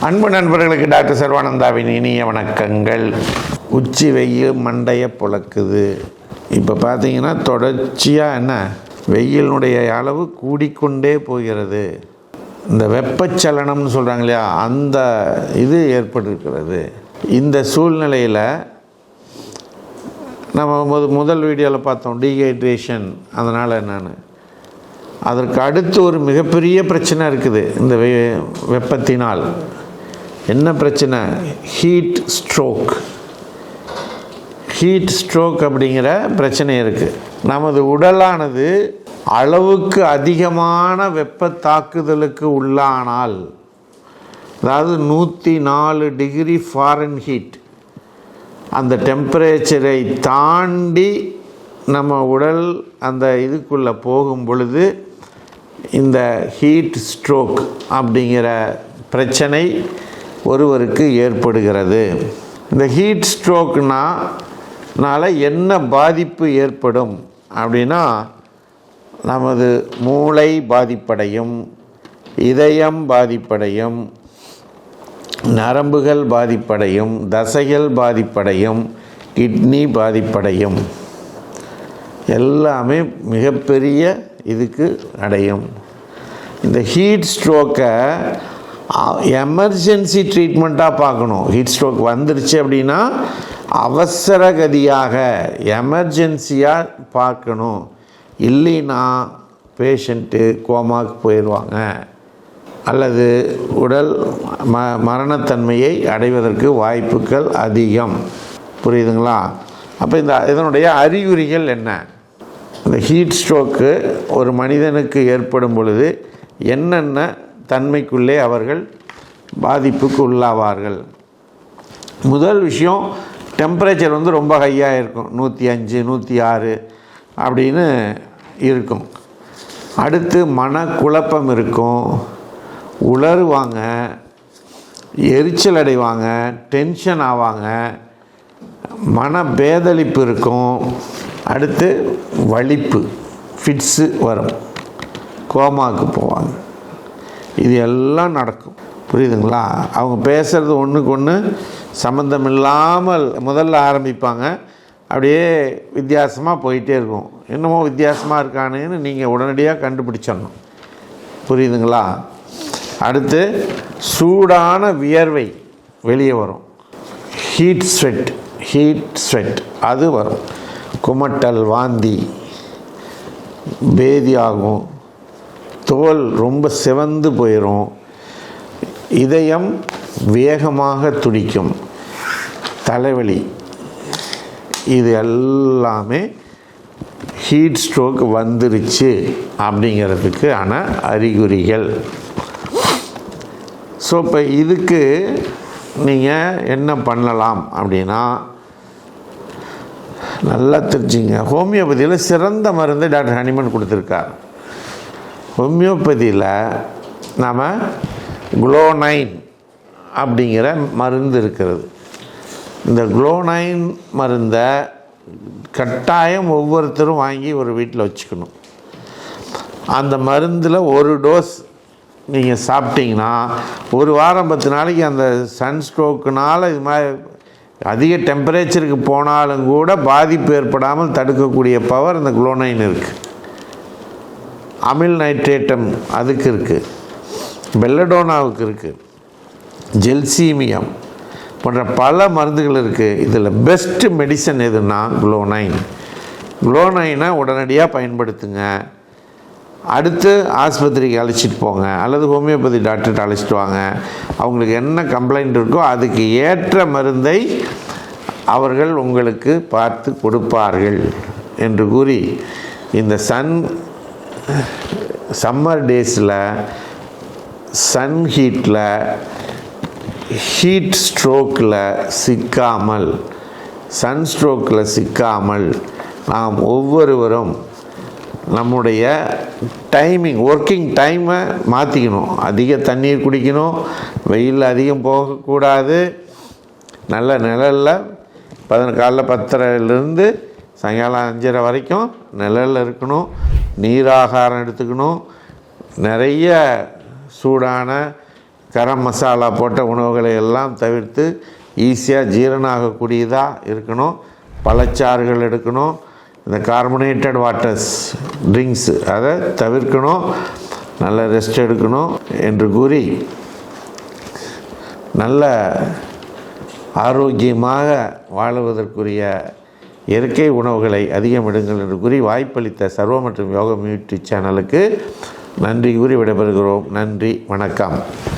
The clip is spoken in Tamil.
அன்பு நண்பர்களுக்கு டாக்டர் சர்வானந்தாவின் இனிய வணக்கங்கள். உச்சி வெயில் மண்டையை புழக்குது. இப்போ பார்த்தீங்கன்னா தொடர்ச்சியாக வெயிலினுடைய அளவு கூடிக்கொண்டே போகிறது. இந்த வெப்பச்சலனம்னு சொல்கிறாங்க இல்லையா, அந்த இது ஏற்பட்டிருக்கிறது. இந்த சூழ்நிலையில் நம்ம முதல் வீடியோவில் பார்த்தோம் டீஹைட்ரேஷன். அதனால் என்னென்னு அதற்கு அடுத்து ஒரு மிகப்பெரிய பிரச்சனை இருக்குது. இந்த வெப்பத்தினால் என்ன பிரச்சனை? ஹீட் ஸ்ட்ரோக் அப்படிங்கிற பிரச்சனை இருக்குது. நமது உடலானது அளவுக்கு அதிகமான வெப்ப தாக்குதலுக்கு உள்ளானால், அதாவது 104 டிகிரி ஃபாரன்ஹீட் அந்த டெம்பரேச்சரை தாண்டி நம்ம உடல் அந்த இதுக்குள்ளே போகும் பொழுது இந்த ஹீட் ஸ்ட்ரோக் அப்படிங்கிற பிரச்சனை ஒருவருக்கு ஏற்படுகிறது. இந்த ஹீட் ஸ்ட்ரோக்னால என்ன பாதிப்பு ஏற்படும் அப்படின்னா, நமது மூளை பாதிப்படையும், இதயம் பாதிப்படையும், நரம்புகள் பாதிப்படையும், தசைகள் பாதிப்படையும், கிட்னி பாதிப்படையும், எல்லாமே மிகப்பெரிய இதுக்கு அடையும். இந்த ஹீட் ஸ்ட்ரோக்கை எமர்ஜென்சி ட்ரீட்மெண்ட்டாக பார்க்கணும். ஹீட் ஸ்ட்ரோக் வந்துருச்சு அப்படின்னா அவசரகதியாக எமர்ஜென்சியாக பார்க்கணும். இல்லைன்னா பேஷண்ட்டு கோமாவுக்கு போயிடுவாங்க அல்லது உடல் மரணத்தன்மையை அடைவதற்கு வாய்ப்புகள் அதிகம். புரியுதுங்களா? அப்போ இதனுடைய அறிகுறிகள் என்ன? இந்த ஹீட் ஸ்ட்ரோக்கு ஒரு மனிதனுக்கு ஏற்படும் பொழுது என்னென்ன தன்மைக்குள்ளே அவர்கள் பாதிப்புக்கு உள்ளாவார்கள்? முதல் விஷயம், டெம்பரேச்சர் ரொம்ப ஹையாக இருக்கும். 105 106 அப்படின்னு இருக்கும். அடுத்து மனக்குழப்பம் இருக்கும், உளறுவாங்க, எரிச்சல் அடைவாங்க, டென்ஷன் ஆவாங்க, மனபேதளிப்பு இருக்கும். அடுத்து வலிப்பு, ஃபிட்ஸு வரும், கோமாவுக்கு போவாங்க. இது எல்லாம் நடக்கும். புரியுதுங்களா? அவங்க பேசுகிறது ஒன்றுக்கு ஒன்று சம்மந்தம் இல்லாமல் முதல்ல ஆரம்பிப்பாங்க. அப்படியே வித்தியாசமாக போயிட்டே இருக்கும். என்னமோ வித்தியாசமாக இருக்கானேன்னு நீங்கள் உடனடியாக கண்டுபிடிச்சிடணும். புரியுதுங்களா? அடுத்து சூடான வியர்வை வெளியே வரும், ஹீட் ஸ்வெட் அது வரும். குமட்டல், வாந்தி, பேதி ஆகும், தோல் ரொம்ப சிவந்து போயிடும், இதயம் வேகமாக துடிக்கும், தலைவலி. இது எல்லாமே ஹீட் ஸ்ட்ரோக் வந்துருச்சு அப்படிங்கிறதுக்கு அறிகுறிகள். ஸோ இப்போ இதுக்கு நீங்கள் என்ன பண்ணலாம் அப்படின்னா, நல்லா தெரிஞ்சுங்க. ஹோமியோபதியில் சிறந்த மருந்து டாக்டர் ஹனிமன் கொடுத்துருக்கார். ஹோமியோபதியில் நாம் குளோனைன் அப்படிங்கிற மருந்து இருக்கிறது. இந்த குளோனைன் மருந்தை கட்டாயம் ஒவ்வொருத்தரும் வாங்கி ஒரு வீட்டில் வச்சுக்கணும். அந்த மருந்தில் ஒரு டோஸ் நீங்கள் சாப்பிட்டீங்கன்னா ஒரு வாரம் 10 நாளைக்கு அந்த சன்ஸ்ட்ரோக்குனால் இது மாதிரி அதிக டெம்பரேச்சருக்கு போனாலும் கூட பாதிப்பு ஏற்படாமல் தடுக்கக்கூடிய பவர் இந்த குளோனைன் இருக்குது. அமில் நைட்ரேட்டம் அதுக்கு இருக்குது, பெல்லடோனாவுக்கு இருக்குது, ஜெல்சீமியம் போன்ற பல மருந்துகள் இருக்குது. இதில் பெஸ்ட்டு மெடிசன் எதுன்னா குளோனைனை உடனடியாக பயன்படுத்துங்க. அடுத்து ஆஸ்பத்திரிக்கு அழைச்சிட்டு போங்க அல்லது ஹோமியோபதி டாக்டர்கிட்ட அழைச்சிட்டு வாங்க. அவங்களுக்கு என்ன கம்ப்ளைண்ட் இருக்கோ அதுக்கு ஏற்ற மருந்தை அவர்கள் உங்களுக்கு பார்த்து கொடுப்பார்கள் என்று கூறி, இந்த சம்மர் டேஸில் சன் ஹீட்டில் ஹீட் ஸ்ட்ரோக்கில் சிக்காமல், சன்ஸ்ட்ரோக்கில் சிக்காமல் நாம் ஒவ்வொருவரும் நம்முடைய ஒர்க்கிங் டைமை மாற்றிக்கணும். அதிக தண்ணீர் குடிக்கணும், வெயில் அதிகம் போகக்கூடாது, நல்ல நிழலில் காலைல 10:30 சாயங்காலம் 5:30 வரைக்கும் நிழலில் இருக்கணும். நீராகாரம் எடுத்துக்கணும். நிறைய சூடான கரம் மசாலா போட்ட உணவுகளை எல்லாம் தவிர்த்து ஈஸியாக ஜீரணம் ஆகக்கூடியதாக இருக்கணும். பழச்சாறுகள் எடுக்கணும். இந்த கார்பனேட்டட் வாட்டர்ஸ் ட்ரிங்க்ஸு அதை தவிர்க்கணும். நல்ல ரெஸ்ட் எடுக்கணும் என்று கூறி நல்ல ஆரோக்கியமாக வாழுவதற்குரிய இயற்கை உணவுகளை அதிகம் எடுங்கள் என்று கூறி வாய்ப்பளித்த சர்வ மற்றும் யோகம் யூடியூப் சேனலுக்கு நன்றி கூறி விடைபெறுகிறோம். நன்றி, வணக்கம்.